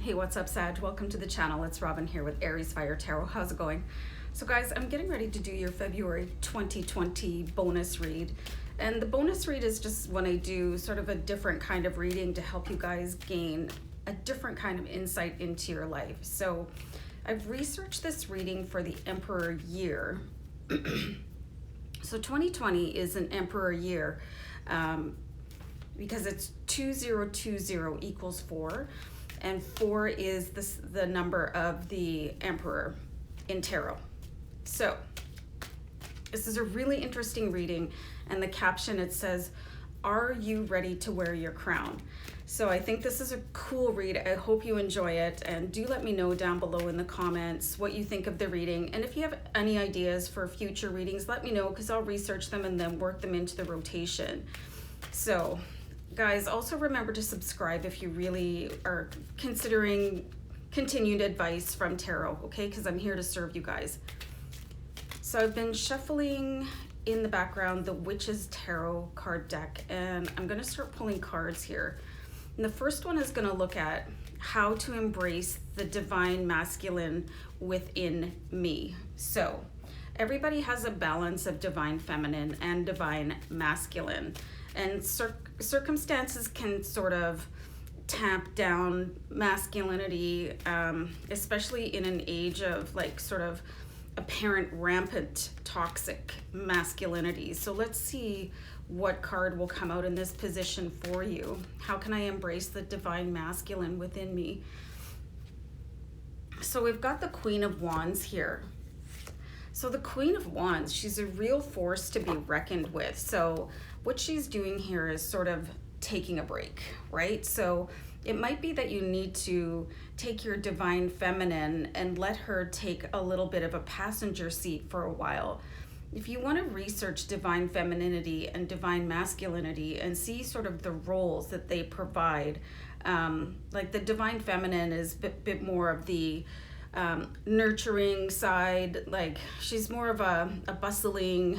Hey, what's up, Sag? Welcome to the channel. It's Robin here with AriesFireTarot. How's it going? So guys, I'm getting ready to do your February 2020 bonus read. And the bonus read is just when I do sort of a different kind of reading to help you guys gain a different kind of insight into your life. So I've researched this reading for the Emperor year. So 2020 is an Emperor year because it's 2020 equals 4. And 4 is the number of the Emperor in Tarot. So this is a really interesting reading, and the caption, it says, "Are you ready to wear your crown?" So I think this is a cool read. I hope you enjoy it, and do let me know down below in the comments what you think of the reading. And if you have any ideas for future readings, let me know, because I'll research them and then work them into the rotation. So guys, also remember to subscribe if you really are considering continued advice from tarot, okay? Because I'm here to serve you guys. So I've been shuffling in the background the Witch's Tarot card deck, and I'm going to start pulling cards here. And the first one is going to look at how to embrace the divine masculine within me. So everybody has a balance of divine feminine and divine masculine. And circumstances can sort of tamp down masculinity, especially in an age of like sort of apparent rampant toxic masculinity. So let's see what card will come out in this position for you. How can I embrace the divine masculine within me? So we've got the Queen of Wands here. So the Queen of Wands, she's a real force to be reckoned with. So what she's doing here is sort of taking a break, right? So it might be that you need to take your divine feminine and let her take a little bit of a passenger seat for a while. If you want to research divine femininity and divine masculinity and see sort of the roles that they provide, like the divine feminine is a bit more of the nurturing side. Like she's more of a bustling,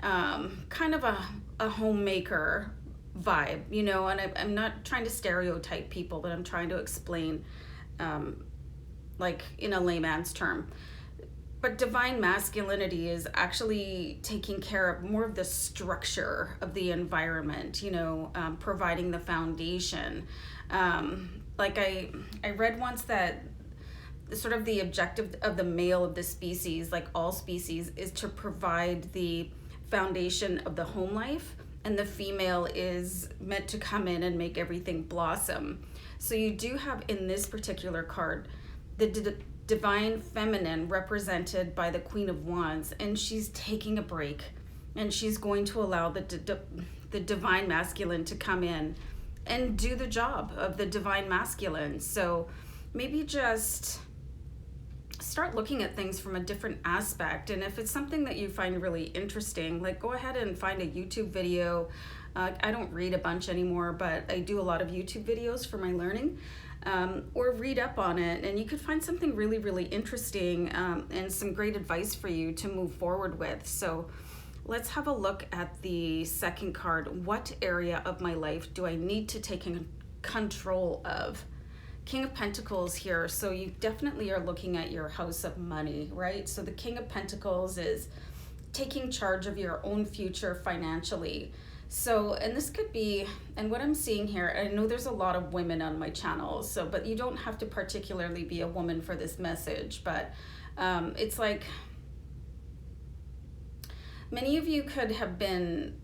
kind of a homemaker vibe, you know, and I'm not trying to stereotype people, but I'm trying to explain like in a layman's term. But divine masculinity is actually taking care of more of the structure of the environment, you know, providing the foundation. Like I read once that sort of the objective of the male of the species, like all species, is to provide the foundation of the home life, and the female is meant to come in and make everything blossom. So you do have in this particular card the divine feminine represented by the Queen of Wands, and she's taking a break, and she's going to allow the divine masculine to come in and do the job of the divine masculine. So maybe just start looking at things from a different aspect. And if it's something that you find really interesting, like go ahead and find a YouTube video. I don't read a bunch anymore, but I do a lot of YouTube videos for my learning, or read up on it, and you could find something really, really interesting and some great advice for you to move forward with. So let's have a look at the second card. What area of my life do I need to take control of? King of Pentacles here, so you definitely are looking at your house of money, right? So the King of Pentacles is taking charge of your own future financially. So, and this could be, and what I'm seeing here, I know there's a lot of women on my channel, so, but you don't have to particularly be a woman for this message, but it's like many of you could have been,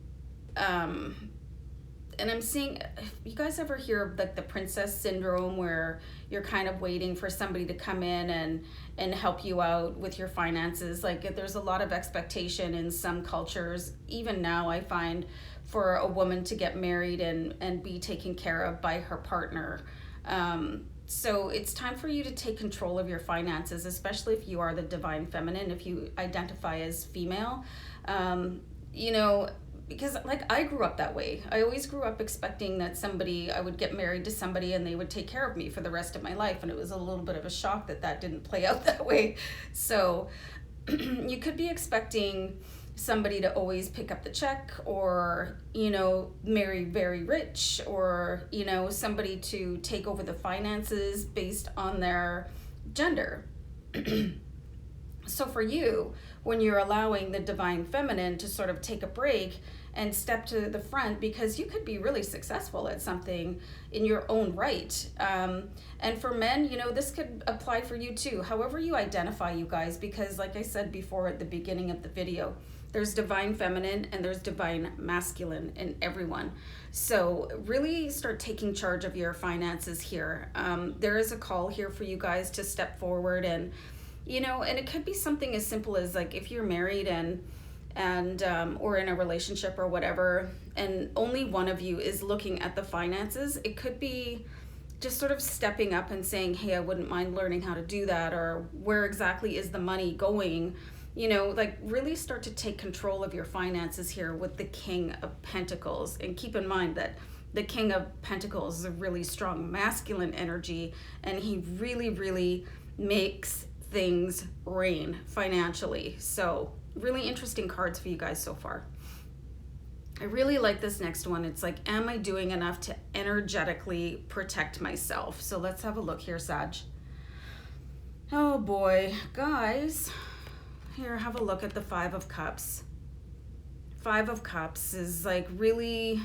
and I'm seeing, you guys ever hear of like the princess syndrome, where you're kind of waiting for somebody to come in and help you out with your finances? Like there's a lot of expectation in some cultures, even now I find, for a woman to get married and be taken care of by her partner. So it's time for you to take control of your finances, especially if you are the divine feminine, if you identify as female, you know, because like I grew up that way. I always grew up expecting that I would get married to somebody and they would take care of me for the rest of my life. And it was a little bit of a shock that didn't play out that way. So you could be expecting somebody to always pick up the check, or, you know, marry very rich, or, you know, somebody to take over the finances based on their gender. So for you, when you're allowing the divine feminine to sort of take a break and step to the front, because you could be really successful at something in your own right. And for men, you know, this could apply for you too, however you identify, you guys, because like I said before at the beginning of the video, there's divine feminine and there's divine masculine in everyone. So really start taking charge of your finances here. There is a call here for you guys to step forward, and, you know, and it could be something as simple as, like, if you're married and or in a relationship or whatever, and only one of you is looking at the finances, it could be just sort of stepping up and saying, hey, I wouldn't mind learning how to do that, or where exactly is the money going? You know, like, really start to take control of your finances here with the King of Pentacles. And keep in mind that the King of Pentacles is a really strong masculine energy, and he really, really makes things rain financially. So really interesting cards for you guys so far. I really like this next one. It's like, am I doing enough to energetically protect myself? So let's have a look here, Sag. Oh boy, guys. Here, have a look at the Five of Cups. Five of Cups is like, really,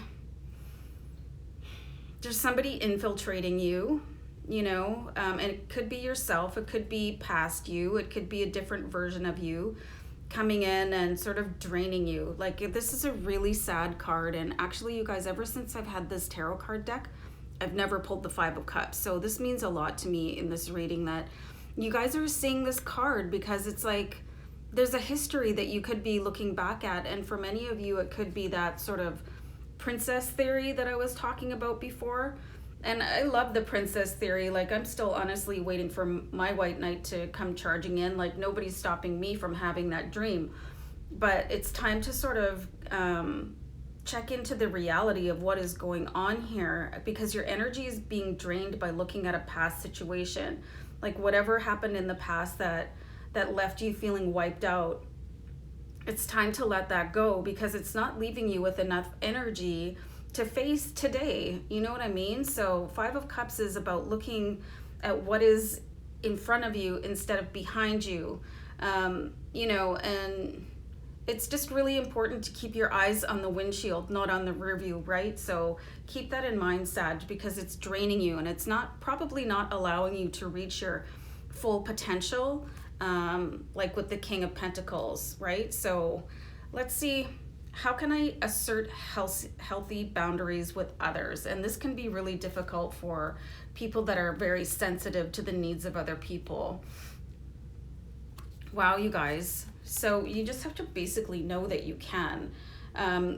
there's somebody infiltrating you, you know, and it could be yourself, it could be past you, it could be a different version of you coming in and sort of draining you. Like, this is a really sad card, and actually, you guys, ever since I've had this tarot card deck, I've never pulled the Five of Cups. So this means a lot to me in this reading, that you guys are seeing this card, because it's like, there's a history that you could be looking back at, and for many of you, it could be that sort of princess theory that I was talking about before. And I love the princess theory. Like, I'm still honestly waiting for my white knight to come charging in. Like, nobody's stopping me from having that dream. But it's time to sort of check into the reality of what is going on here, because your energy is being drained by looking at a past situation. Like, whatever happened in the past that left you feeling wiped out, it's time to let that go, because it's not leaving you with enough energy to face today. You know what I mean? So Five of Cups is about looking at what is in front of you instead of behind you. You know, and it's just really important to keep your eyes on the windshield, not on the rear view, right? So keep that in mind, Sag, because it's draining you, and it's probably not allowing you to reach your full potential. Like with the King of Pentacles, right? So let's see, how can I assert healthy boundaries with others? And this can be really difficult for people that are very sensitive to the needs of other people. Wow, you guys. So you just have to basically know that you can.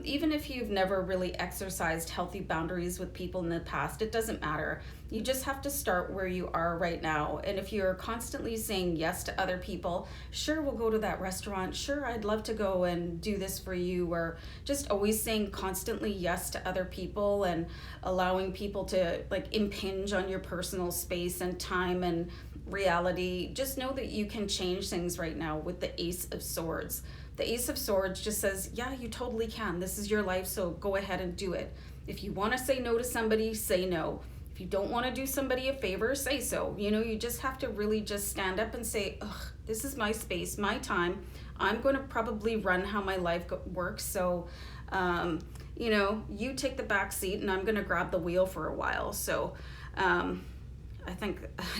Even if you've never really exercised healthy boundaries with people in the past, it doesn't matter. You just have to start where you are right now. And if you're constantly saying yes to other people, sure, we'll go to that restaurant, sure, I'd love to go and do this for you, or just always saying constantly yes to other people and allowing people to, like, impinge on your personal space and time and reality. Just know that you can change things right now with the Ace of Swords. The Ace of Swords just says, yeah, you totally can. This is your life, so go ahead and do it. If you want to say no to somebody, say no. If you don't want to do somebody a favor, say so. You know, you just have to really just stand up and say, ugh, this is my space, my time. I'm going to probably run how my life works. So, you know, you take the back seat and I'm going to grab the wheel for a while. So, I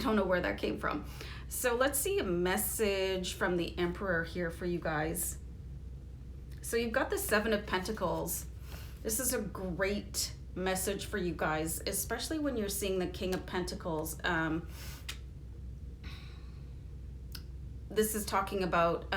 don't know where that came from. So let's see a message from the Emperor here for you guys. So you've got the Seven of Pentacles. This is a great message for you guys, especially when you're seeing the King of Pentacles. This is talking about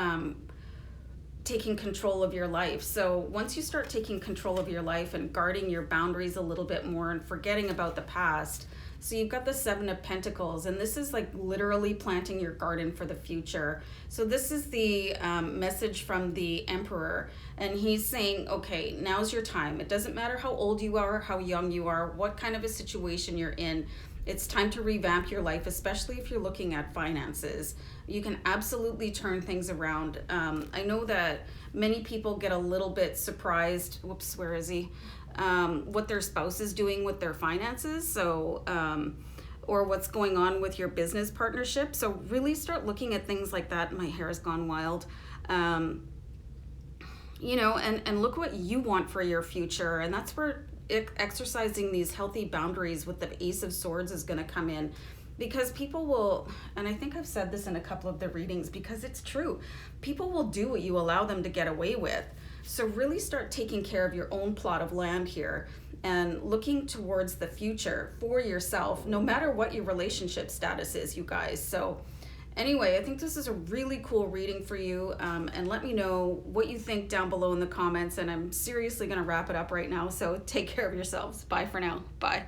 taking control of your life. So once you start taking control of your life and guarding your boundaries a little bit more and forgetting about the past, so you've got the Seven of Pentacles, and this is like literally planting your garden for the future. So this is the message from the Emperor, and he's saying, okay, now's your time. It doesn't matter how old you are, how young you are, what kind of a situation you're in. It's time to revamp your life, especially if you're looking at finances. You can absolutely turn things around. I know that many people get a little bit surprised, whoops, where is he? What their spouse is doing with their finances. So, or what's going on with your business partnership. So really start looking at things like that. My hair has gone wild. You know, and look what you want for your future. And that's where exercising these healthy boundaries with the Ace of Swords is going to come in, because people will, and I think I've said this in a couple of the readings because it's true, people will do what you allow them to get away with. So really start taking care of your own plot of land here and looking towards the future for yourself, no matter what your relationship status is, you guys. So anyway, I think this is a really cool reading for you, and let me know what you think down below in the comments, and I'm seriously going to wrap it up right now, so take care of yourselves. Bye for now. Bye.